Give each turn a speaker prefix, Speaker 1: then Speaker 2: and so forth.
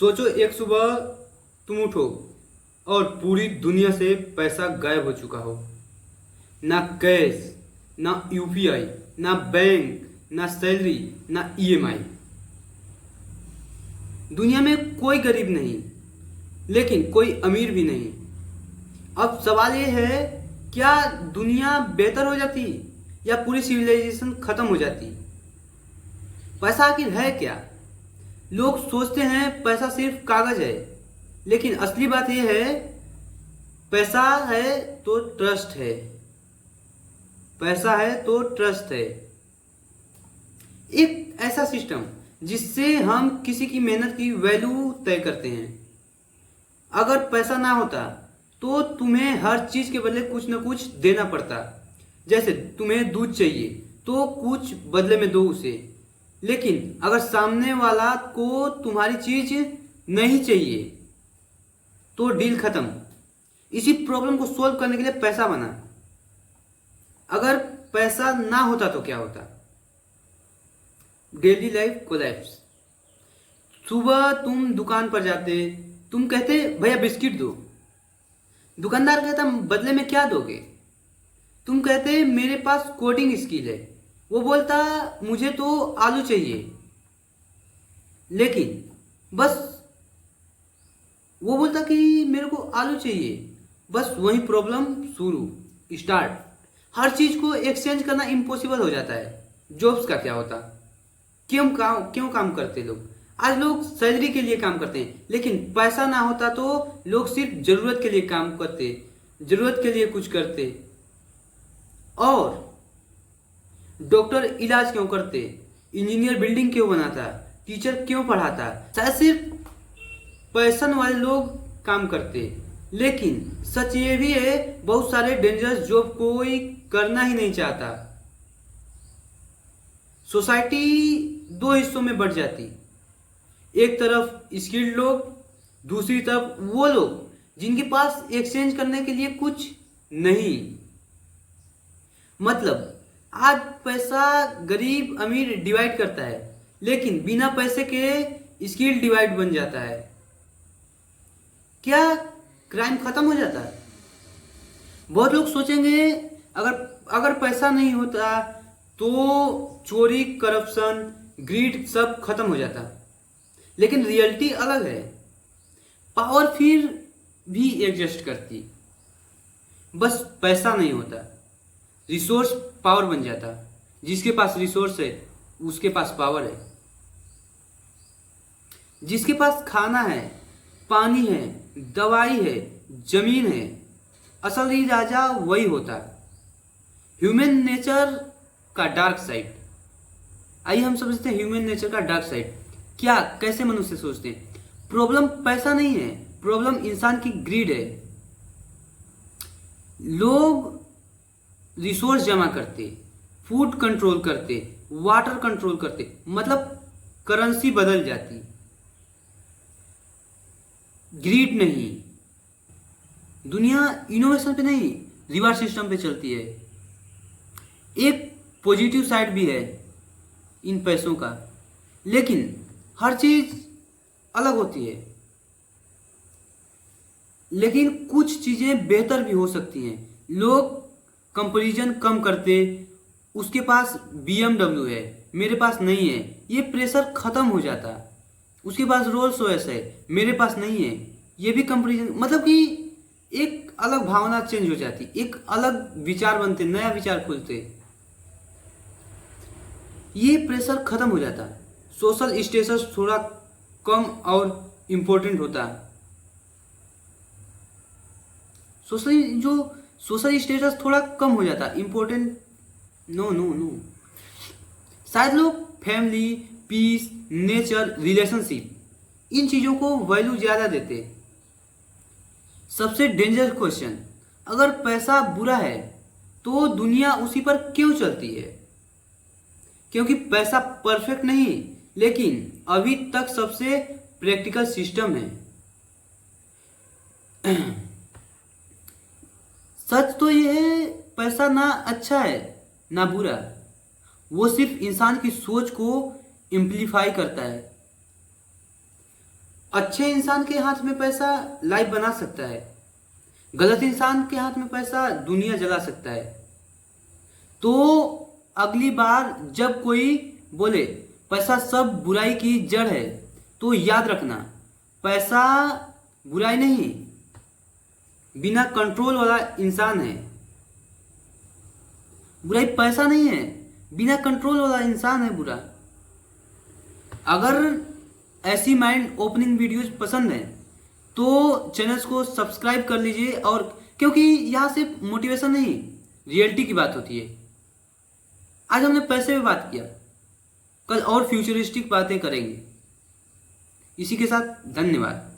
Speaker 1: सोचो एक सुबह तुम उठो और पूरी दुनिया से पैसा गायब हो चुका हो। ना कैश, ना यूपीआई, ना बैंक, ना सैलरी, ना ईएमआई। दुनिया में कोई गरीब नहीं, लेकिन कोई अमीर भी नहीं। अब सवाल ये है, क्या दुनिया बेहतर हो जाती या पूरी सिविलाइजेशन खत्म हो जाती? पैसा आखिर है क्या? लोग सोचते हैं पैसा सिर्फ कागज है, लेकिन असली बात यह है, पैसा है तो ट्रस्ट है। पैसा है तो ट्रस्ट है। एक ऐसा सिस्टम जिससे हम किसी की मेहनत की वैल्यू तय करते हैं। अगर पैसा ना होता तो तुम्हें हर चीज के बदले कुछ ना कुछ देना पड़ता। जैसे तुम्हें दूध चाहिए तो कुछ बदले में दो उसे। लेकिन अगर सामने वाला को तुम्हारी चीज नहीं चाहिए तो डील खत्म। इसी प्रॉब्लम को सॉल्व करने के लिए पैसा बना। अगर पैसा ना होता तो क्या होता? Daily life collapse. सुबह तुम दुकान पर जाते, तुम कहते भैया बिस्किट दो। दुकानदार कहता बदले में क्या दोगे? तुम कहते मेरे पास कोडिंग स्किल है। वो बोलता मुझे तो आलू चाहिए। लेकिन बस वो बोलता कि मेरे को आलू चाहिए। बस वही प्रॉब्लम शुरू, स्टार्ट। हर चीज को एक्सचेंज करना इम्पॉसिबल हो जाता है। जॉब्स का क्या होता? क्यों काम करते लोग? आज लोग सैलरी के लिए काम करते हैं, लेकिन पैसा ना होता तो लोग सिर्फ जरूरत के लिए काम करते, जरूरत के लिए कुछ करते। और डॉक्टर इलाज क्यों करते? इंजीनियर बिल्डिंग क्यों बनाता? टीचर क्यों पढ़ाता? शायद सिर्फ पैशन वाले लोग काम करते। लेकिन सच ये भी है, बहुत सारे डेंजरस जॉब कोई करना ही नहीं चाहता। सोसाइटी दो हिस्सों में बढ़ जाती। एक तरफ स्किल्ड लोग, दूसरी तरफ वो लोग जिनके पास एक्सचेंज करने के लिए कुछ नहीं। मतलब आज पैसा गरीब अमीर डिवाइड करता है, लेकिन बिना पैसे के स्किल डिवाइड बन जाता है। क्या क्राइम खत्म हो जाता है? बहुत लोग सोचेंगे अगर अगर पैसा नहीं होता तो चोरी, करप्शन, ग्रीड सब खत्म हो जाता। लेकिन रियलिटी अलग है। पावर फिर भी एग्जिस्ट करती, बस पैसा नहीं होता। रिसोर्स पावर बन जाता। जिसके पास रिसोर्स है उसके पास पावर है। जिसके पास खाना है, पानी है, दवाई है, जमीन है, असली राजा वही होता है। ह्यूमन नेचर का डार्क साइड। आइए हम समझते हैं ह्यूमन नेचर का डार्क साइड क्या, कैसे मनुष्य सोचते हैं। प्रॉब्लम पैसा नहीं है, प्रॉब्लम इंसान की ग्रीड है। लोग रिसोर्स जमा करते, फूड कंट्रोल करते, वाटर कंट्रोल करते, मतलब करेंसी बदल जाती। ग्रीड नहीं। दुनिया इनोवेशन पे नहीं, रिवार्ड सिस्टम पे चलती है। एक पॉजिटिव साइड भी है इन पैसों का, लेकिन हर चीज अलग होती है। लेकिन कुछ चीजें बेहतर भी हो सकती हैं। लोग कंपैरिजन कम करते, उसके पास BMW है, मेरे पास नहीं है, ये प्रेशर खत्म हो जाता। उसके पास रोल्स रॉयस है, मेरे पास नहीं है, ये भी कंपैरिजन, मतलब कि एक अलग भावना चेंज हो जाती, एक अलग विचार बनते, नया विचार खुलते। ये प्रेशर खत्म हो जाता। सोशल स्टेटस थोड़ा कम और इंपॉर्टेंट होता। सोशल स्टेटस थोड़ा कम हो जाता, इंपॉर्टेंट नो नो नो। शायद लोग फैमिली, पीस, नेचर, रिलेशनशिप इन चीजों को वैल्यू ज्यादा देते। सबसे डेंजरस क्वेश्चन, अगर पैसा बुरा है तो दुनिया उसी पर क्यों चलती है? क्योंकि पैसा परफेक्ट नहीं, लेकिन अभी तक सबसे प्रैक्टिकल सिस्टम है। सच तो यह है, पैसा ना अच्छा है ना बुरा, वो सिर्फ इंसान की सोच को इम्प्लीफाई करता है। अच्छे इंसान के हाथ में पैसा लाइफ बना सकता है, गलत इंसान के हाथ में पैसा दुनिया जला सकता है। तो अगली बार जब कोई बोले पैसा सब बुराई की जड़ है, तो याद रखना, पैसा बुराई नहीं, बिना कंट्रोल वाला इंसान है। बुराई पैसा नहीं है, बिना कंट्रोल वाला इंसान है बुरा। अगर ऐसी माइंड ओपनिंग वीडियोज पसंद है तो चैनल्स को सब्सक्राइब कर लीजिए। और क्योंकि यहाँ सिर्फ मोटिवेशन नहीं, रियलिटी की बात होती है। आज हमने पैसे पे बात किया, कल और फ्यूचरिस्टिक बातें करेंगे। इसी के साथ धन्यवाद।